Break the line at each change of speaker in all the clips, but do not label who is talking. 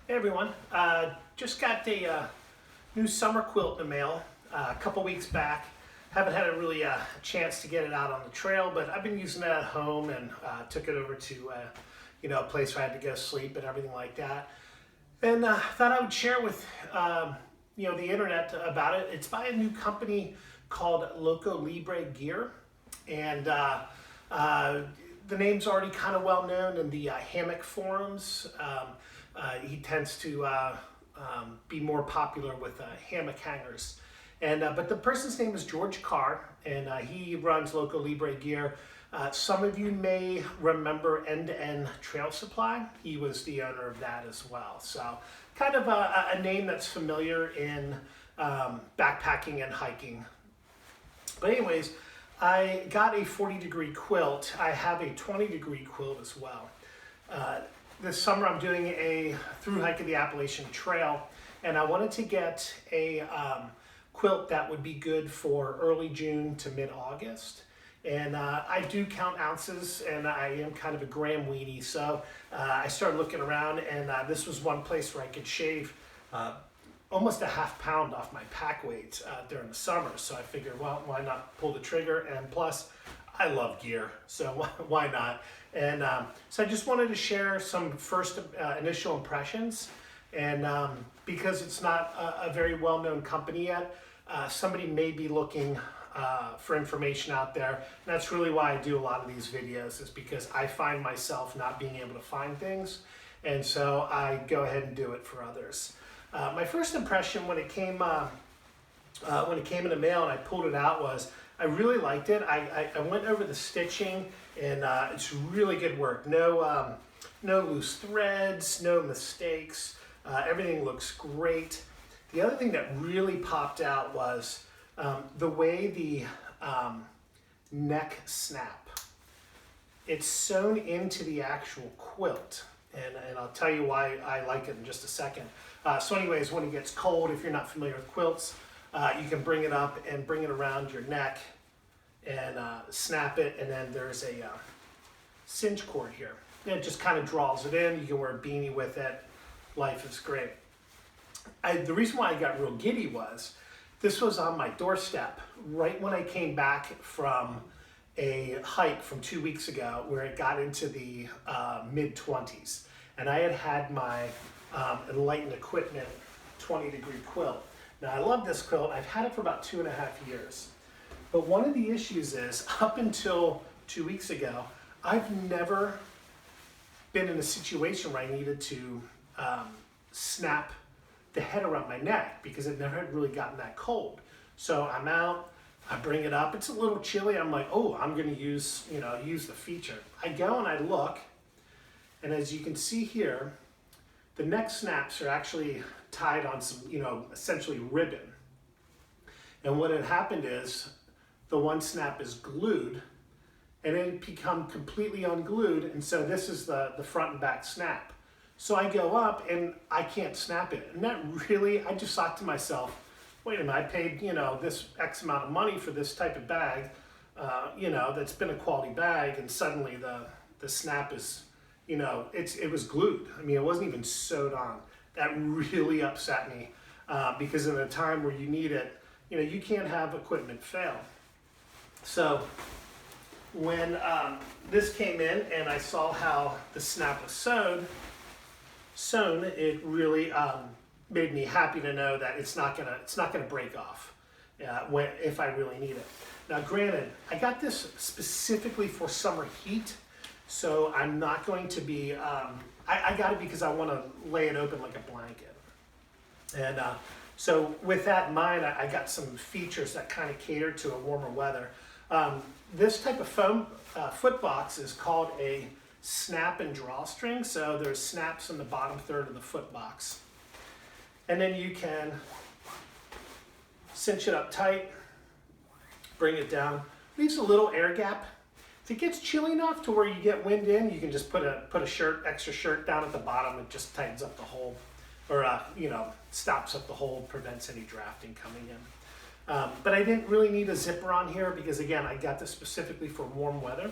Hey everyone, just got a new summer quilt in the mail a couple weeks back. Haven't had a really chance to get it out on the trail, but I've been using it at home and took it over to a place where I had to go sleep and everything like that. And thought I would share with the internet about it. It's by a new company called Loco Libre Gear, and the name's already kind of well known in the hammock forums. He tends to be more popular with hammock hangers. And but the person's name is George Carr, and he runs Loco Libre Gear. Some of you may remember End to End Trail Supply. He was the owner of that as well. So kind of a name that's familiar in backpacking and hiking. But anyways, I got a 40-degree quilt. I have a 20-degree quilt as well. This summer I'm doing a through hike of the Appalachian Trail, and I wanted to get a quilt that would be good for early June to mid-August. And I do count ounces, and I am kind of a gram weenie, so I started looking around, and this was one place where I could shave almost a half pound off my pack weight during the summer. So I figured, well, why not pull the trigger? And plus, I love gear, so why not? And so I just wanted to share some first initial impressions. And because it's not a very well-known company yet, somebody may be looking for information out there. And that's really why I do a lot of these videos, is because I find myself not being able to find things. And so I go ahead and do it for others. My first impression when it came in the mail and I pulled it out was, I really liked it. I went over the stitching, and it's really good work. No loose threads, no mistakes. Everything looks great. The other thing that really popped out was the way the neck snap. It's sewn into the actual quilt, and I'll tell you why I like it in just a second. So anyways, when it gets cold, if you're not familiar with quilts, you can bring it up and bring it around your neck and snap it, and then there's a cinch cord here. And it just kind of draws it in. You can wear a beanie with it. Life is great. The reason why I got real giddy was this was on my doorstep right when I came back from a hike from 2 weeks ago where it got into the mid-20s. And I had my Enlightened Equipment 20-degree quilt. Now, I love this quilt. I've had it for about 2.5 years. But one of the issues is, up until 2 weeks ago, I've never been in a situation where I needed to snap the head around my neck, because it never had really gotten that cold. So I'm out, I bring it up, it's a little chilly, I'm like, oh, I'm gonna use the feature. I go and I look, and as you can see here, the neck snaps are actually tied on some, essentially ribbon. And what had happened is the one snap is glued, and it become completely unglued, and so this is the front and back snap. So I go up and I can't snap it. And that really, I just thought to myself, wait a minute, I paid, this X amount of money for this type of bag, that's been a quality bag, and suddenly the snap is, it was glued. I mean, it wasn't even sewed on. That really upset me, because in a time where you need it, you can't have equipment fail. So when this came in and I saw how the snap was sewn, it really made me happy to know that it's not gonna break off if I really need it. Now, granted, I got this specifically for summer heat, so I'm not going to be. I got it because I want to lay it open like a blanket, and so with that in mind, I got some features that kind of cater to a warmer weather. This type of foam foot box is called a snap and drawstring. So there's snaps in the bottom third of the foot box, and then you can cinch it up tight, bring it down, leaves a little air gap. If it gets chilly enough to where you get wind in, you can just put a extra shirt down at the bottom. It just tightens up the hole, or stops up the hole, prevents any drafting coming in. But I didn't really need a zipper on here because, again, I got this specifically for warm weather.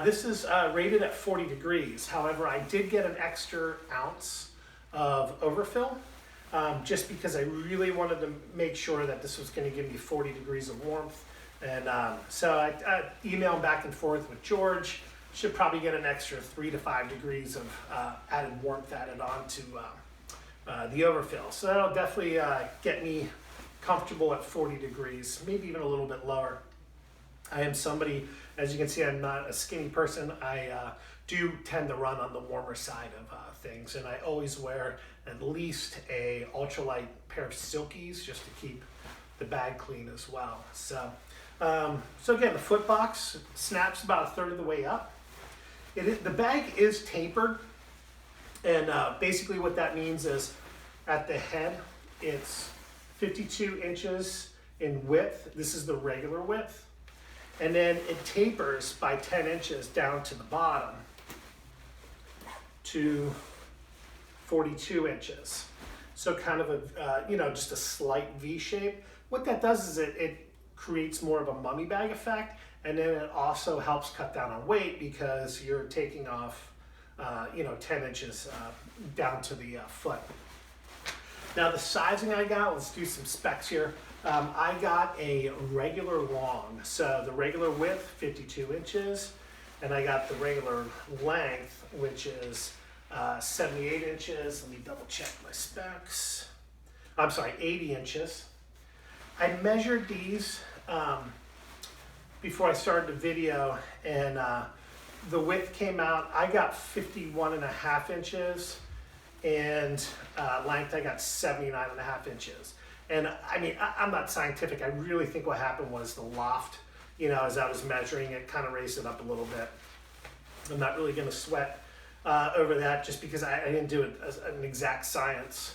This is rated at 40 degrees. However, I did get an extra ounce of overfill, just because I really wanted to make sure that this was going to give me 40 degrees of warmth. And so I emailed back and forth with George. Should probably get an extra 3 to 5 degrees of added warmth added on to the overfill. So that'll definitely get me comfortable at 40 degrees, maybe even a little bit lower. I am somebody, as you can see, I'm not a skinny person. I do tend to run on the warmer side of things, and I always wear at least a ultralight pair of silkies just to keep the bag clean as well. So, so again, the foot box snaps about a third of the way up. The bag is tapered, and basically what that means is at the head, it's 52 inches in width. This is the regular width. And then it tapers by 10 inches down to the bottom to 42 inches. So kind of a, just a slight V shape. What that does is it creates more of a mummy bag effect, and then it also helps cut down on weight because you're taking off, 10 inches down to the foot. Now the sizing I got, let's do some specs here. I got a regular long, so the regular width, 52 inches, and I got the regular length, which is 78 inches. Let me double check my specs. I'm sorry, 80 inches. I measured these before I started the video, and the width came out. I got 51.5 inches, and length I got 79.5 inches. And I mean, I'm not scientific. I really think what happened was the loft, as I was measuring it, kind of raised it up a little bit. I'm not really going to sweat over that just because I didn't do it as an exact science.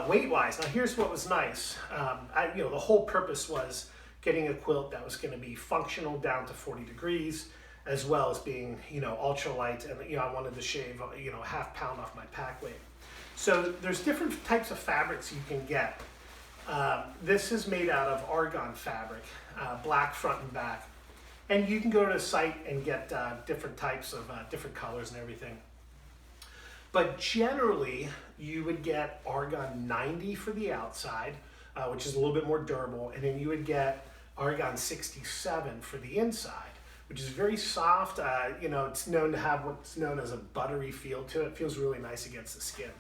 Weight-wise, now here's what was nice. The whole purpose was getting a quilt that was going to be functional down to 40 degrees, as well as being, ultralight, and I wanted to shave, a half pound off my pack weight. So there's different types of fabrics you can get. This is made out of argan fabric, black front and back. And you can go to the site and get different types of different colors and everything. But generally, you would get argan 90 for the outside, which is a little bit more durable, and then you would get argan 67 for the inside, which is very soft. It's known to have what's known as a buttery feel to it. It feels really nice against the skin.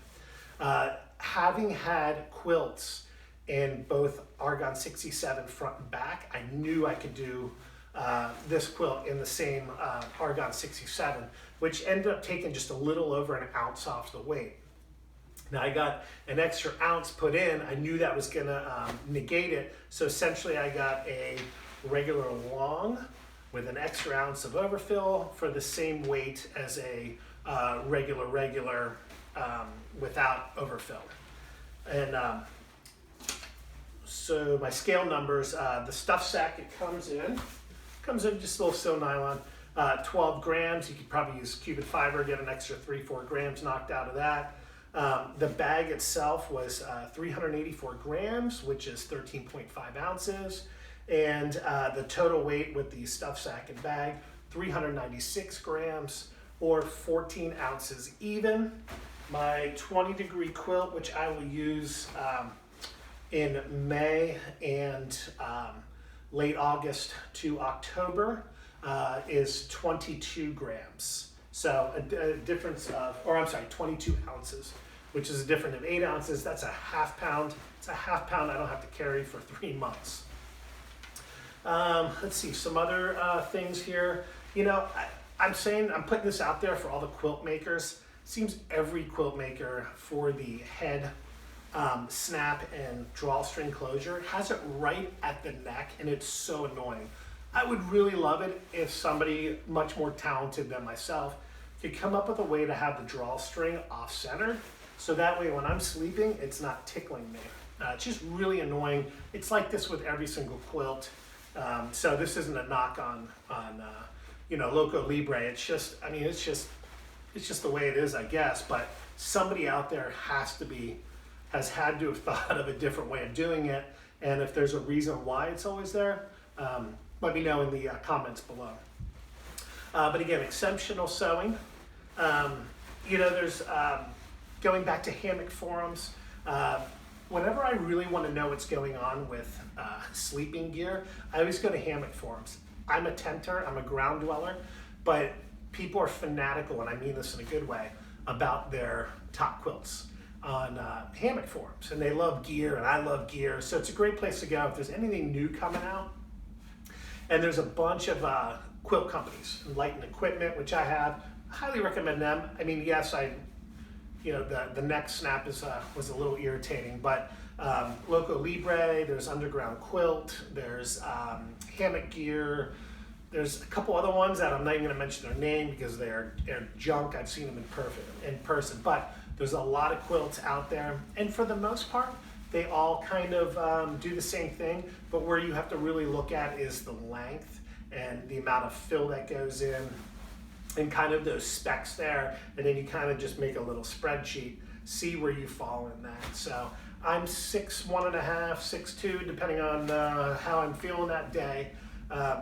Having had quilts in both argan 67 front and back, I knew I could do this quilt in the same argan 67, which ended up taking just a little over an ounce off the weight. Now I got an extra ounce put in. I knew that was gonna negate it. So essentially I got a regular long with an extra ounce of overfill for the same weight as a regular without overfill. And so my scale numbers, the stuff sack it comes in just a little sew nylon, 12 grams. You could probably use cubic fiber, get an extra 3-4 grams knocked out of that. The bag itself was 384 grams, which is 13.5 ounces. And the total weight with the stuff sack and bag, 396 grams or 14 ounces even. My 20-degree quilt, which I will use in May and late August to October, is 22 grams. So a difference of, 22 ounces, which is a difference of 8 ounces. That's a half pound. It's a half pound I don't have to carry for 3 months. Let's see, some other things here. I'm putting this out there for all the quilt makers. Seems every quilt maker for the head snap and drawstring closure has it right at the neck, and it's so annoying. I would really love it if somebody much more talented than myself could come up with a way to have the drawstring off-center, so that way when I'm sleeping, it's not tickling me. It's just really annoying. It's like this with every single quilt. So this isn't a knock on Loco Libre. It's just the way it is, I guess. But somebody out there has had to have thought of a different way of doing it. And if there's a reason why it's always there, let me know in the comments below. But again, exceptional sewing. you know, there's, going back to hammock forums, whenever I really want to know what's going on with sleeping gear, I always go to hammock forums. I'm a tenter, I'm a ground dweller, but people are fanatical, and I mean this in a good way, about their top quilts on hammock forums. And they love gear, and I love gear, so it's a great place to go if there's anything new coming out. And there's a bunch of quilt companies, Enlightened Equipment, which I have. Highly recommend them. I mean, yes, the neck snap was a little irritating, but Loco Libre, there's Underground Quilt, there's Hammock Gear, there's a couple other ones that I'm not even going to mention their name because they're junk. I've seen them in person, but there's a lot of quilts out there, and for the most part, they all kind of do the same thing, but where you have to really look at is the length and the amount of fill that goes in and kind of those specs there, and then you kind of just make a little spreadsheet, see where you fall in that. So I'm 6'1.5", 6'2", depending on how I'm feeling that day.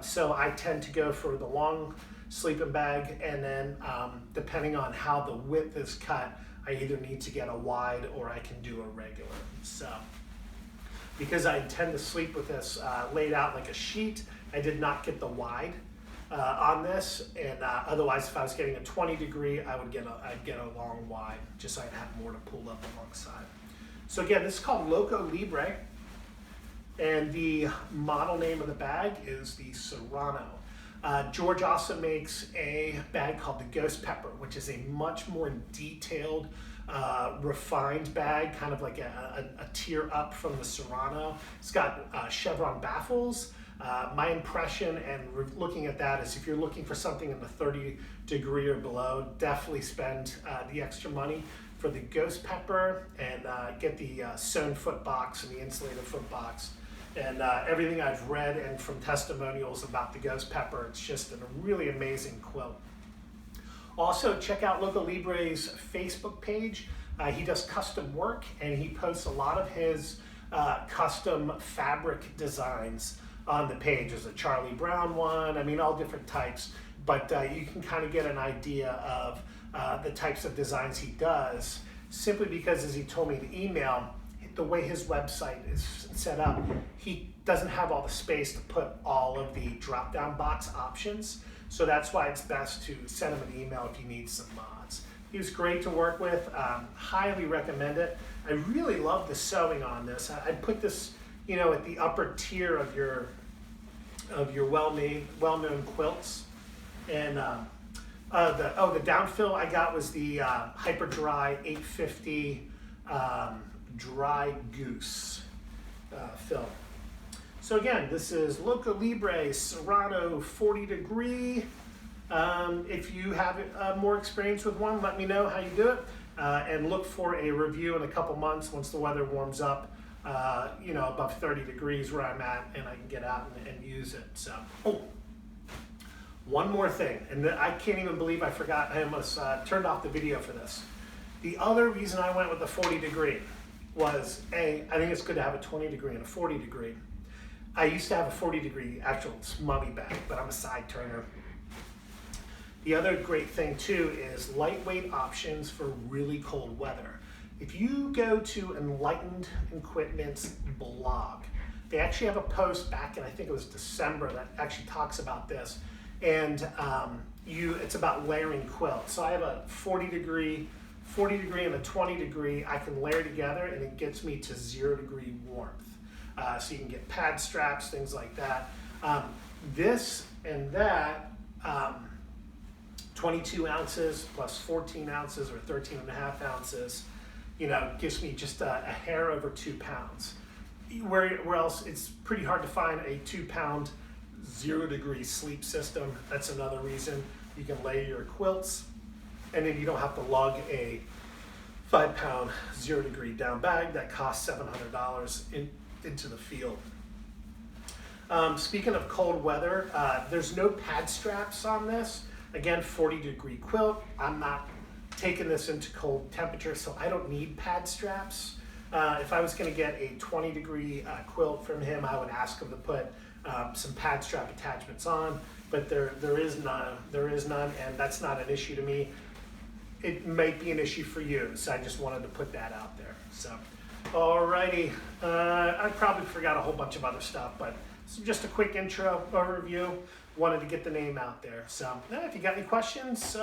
So I tend to go for the long sleeping bag, and then depending on how the width is cut, I either need to get a wide or I can do a regular. So because I intend to sleep with this laid out like a sheet, I did not get the wide on this, and otherwise if I was getting a 20 degree, I'd get a long wide, just so I'd have more to pull up alongside. So again, this is called Loco Libre, and the model name of the bag is the Serrano. George also makes a bag called the Ghost Pepper, which is a much more detailed, refined bag, kind of like a tier up from the Serrano. It's got chevron baffles. My impression and looking at that is if you're looking for something in the 30 degree or below, definitely spend the extra money for the Ghost Pepper and get the sewn foot box and the insulated foot box. And everything I've read and from testimonials about the Ghost Pepper, it's just a really amazing quilt. Also, check out Loco Libre's Facebook page. He does custom work, and he posts a lot of his custom fabric designs on the page. There's a Charlie Brown one, I mean, all different types, but you can kind of get an idea of the types of designs he does, simply because, as he told me in the email, the way his website is set up, he doesn't have all the space to put all of the drop-down box options. So that's why it's best to send him an email if you need some mods. He was great to work with, highly recommend it. I really love the sewing on this. I put this, you know, at the upper tier of your well-known quilts. And the downfill I got was the Hyper Dry 850 Dry Goose film. So again, this is Loco Libre Serrano 40 degree. If you have more experience with one, let me know how you do it, and look for a review in a couple months once the weather warms up, you know, above 30 degrees where I'm at, and I can get out and use it. So, oh, one more thing, and I can't even believe I forgot. I almost turned off the video for this. The other reason I went with the 40 degree was, I think it's good to have a 20 degree and a 40 degree. I used to have a 40 degree actual mummy bag, but I'm a side turner. The other great thing too is lightweight options for really cold weather. If you go to Enlightened Equipment's blog, they actually have a post back in, I think it was December, that actually talks about this. And it's about layering quilts. So I have a 40 degree and a 20 degree. I can layer together and it gets me to 0 degree warmth. So you can get pad straps, things like that. This and that, 22 ounces plus 14 ounces or 13 and a half ounces, you know, gives me just a hair over 2 pounds. Where else, it's pretty hard to find a 2 pound 0 degree sleep system. That's another reason you can layer your quilts, and then you don't have to lug a 5 pound 0 degree down bag that costs $700 into the field. Speaking of cold weather, there's no pad straps on this. Again, 40 degree quilt. I'm not taking this into cold temperatures, so I don't need pad straps. If I was going to get a 20 degree quilt from him, I would ask him to put some pad strap attachments on, but there is none, and that's not an issue to me. it might be an issue for you. So I just wanted to put that out there. So, alrighty, I probably forgot a whole bunch of other stuff, but this is just a quick intro overview. Wanted to get the name out there. So if you got any questions,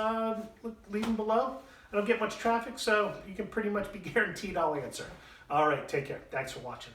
leave them below. I don't get much traffic, so you can pretty much be guaranteed I'll answer. All right, take care. Thanks for watching.